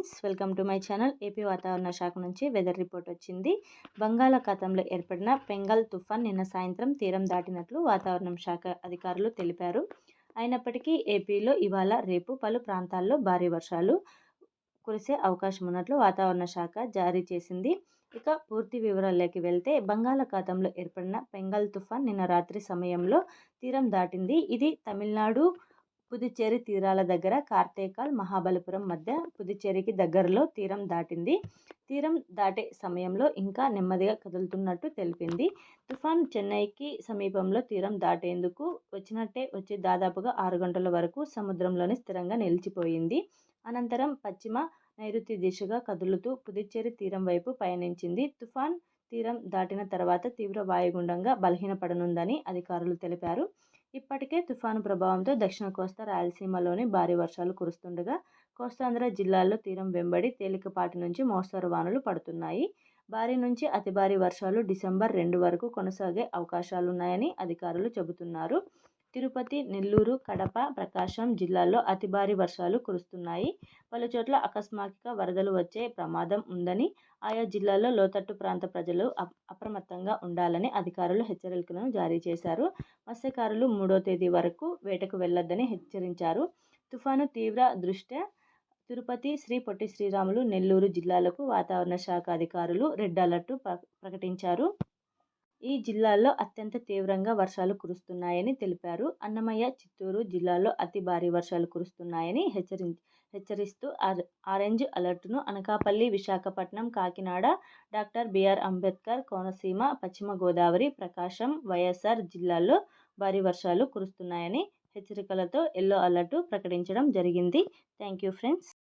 Friends, welcome to my channel. AP వాతావరణ శాఖ నుంచి వెదర్ రిపోర్ట్ వచ్చింది. బంగాళాఖాతంలో ఏర్పడిన బెంగాల్ తుఫాన్ నిన్న సాయంత్రం తీరం దాటినట్లు వాతావరణ శాఖ అధికారులు తెలిపారు. అయినప్పటికీ ఏపీలో ఇవాళ రేపు పలు ప్రాంతాల్లో భారీ వర్షాలు కురిసే అవకాశం ఉన్నట్లు వాతావరణ శాఖ జారీ చేసింది. ఇక పూర్తి వివరాల్లోకి వెళ్తే, బంగాళాఖాతంలో ఏర్పడిన బెంగాల్ తుఫాన్ నిన్న రాత్రి సమయంలో తీరం దాటింది. ఇది తమిళనాడు పుదుచ్చేరి తీరాల దగ్గర కార్తేకాల్, మహాబలిపురం మధ్య పుదుచ్చేరికి దగ్గరలో తీరం దాటింది. తీరం దాటే సమయంలో ఇంకా నెమ్మదిగా కదులుతున్నట్టు తెలిపింది. తుఫాన్ చెన్నైకి సమీపంలో తీరం దాటేందుకు వచ్చి దాదాపుగా 6 గంటల వరకు సముద్రంలోనే స్థిరంగా నిలిచిపోయింది. అనంతరం పశ్చిమ నైరుతి దిశగా కదులుతూ పుదుచ్చేరి తీరం వైపు పయనించింది. తుఫాన్ తీరం దాటిన తర్వాత తీవ్ర వాయుగుండంగా బలహీనపడనుందని అధికారులు తెలిపారు. ఇప్పటికే తుఫాను ప్రభావంతో దక్షిణ కోస్తా, రాయలసీమలోని భారీ వర్షాలు కురుస్తుండగా, కోస్తాంధ్ర జిల్లాల్లో తీరం వెంబడి తేలికపాటి నుంచి మోస్తరు వానలు పడుతున్నాయి. భారీ నుంచి అతి భారీ వర్షాలు డిసెంబర్ 2 వరకు కొనసాగే అవకాశాలున్నాయని అధికారులు చెబుతున్నారు. తిరుపతి, నెల్లూరు, కడప, ప్రకాశం జిల్లాల్లో అతి భారీ వర్షాలు కురుస్తున్నాయి. పలుచోట్ల అకస్మాత్తుగా వరదలు వచ్చే ప్రమాదం ఉందని, ఆయా జిల్లాల్లో లోతట్టు ప్రాంత ప్రజలు అప్రమత్తంగా ఉండాలని అధికారులు హెచ్చరికలను జారీ చేశారు. మత్స్యకారులు 3వ తేదీ వరకు వేటకు వెళ్లొద్దని హెచ్చరించారు. తుఫాను తీవ్ర దృష్ట్యా తిరుపతి, శ్రీ పొట్టి శ్రీరాములు, నెల్లూరు జిల్లాలకు వాతావరణ శాఖ అధికారులు రెడ్ అలర్ట్ ప్రకటించారు. ఈ జిల్లాల్లో అత్యంత తీవ్రంగా వర్షాలు కురుస్తున్నాయని తెలిపారు. అన్నమయ్య, చిత్తూరు జిల్లాల్లో అతి భారీ వర్షాలు కురుస్తున్నాయని హెచ్చరిస్తూ ఆరెంజ్ అలర్ట్ను అనకాపల్లి, విశాఖపట్నం, కాకినాడ, డాక్టర్ బిఆర్ అంబేద్కర్ కోనసీమ, పశ్చిమ గోదావరి, ప్రకాశం, వైఎస్ఆర్ జిల్లాల్లో భారీ వర్షాలు కురుస్తున్నాయని హెచ్చరికలతో ఎల్లో అలర్ట్ ప్రకటించడం జరిగింది. Thank you friends.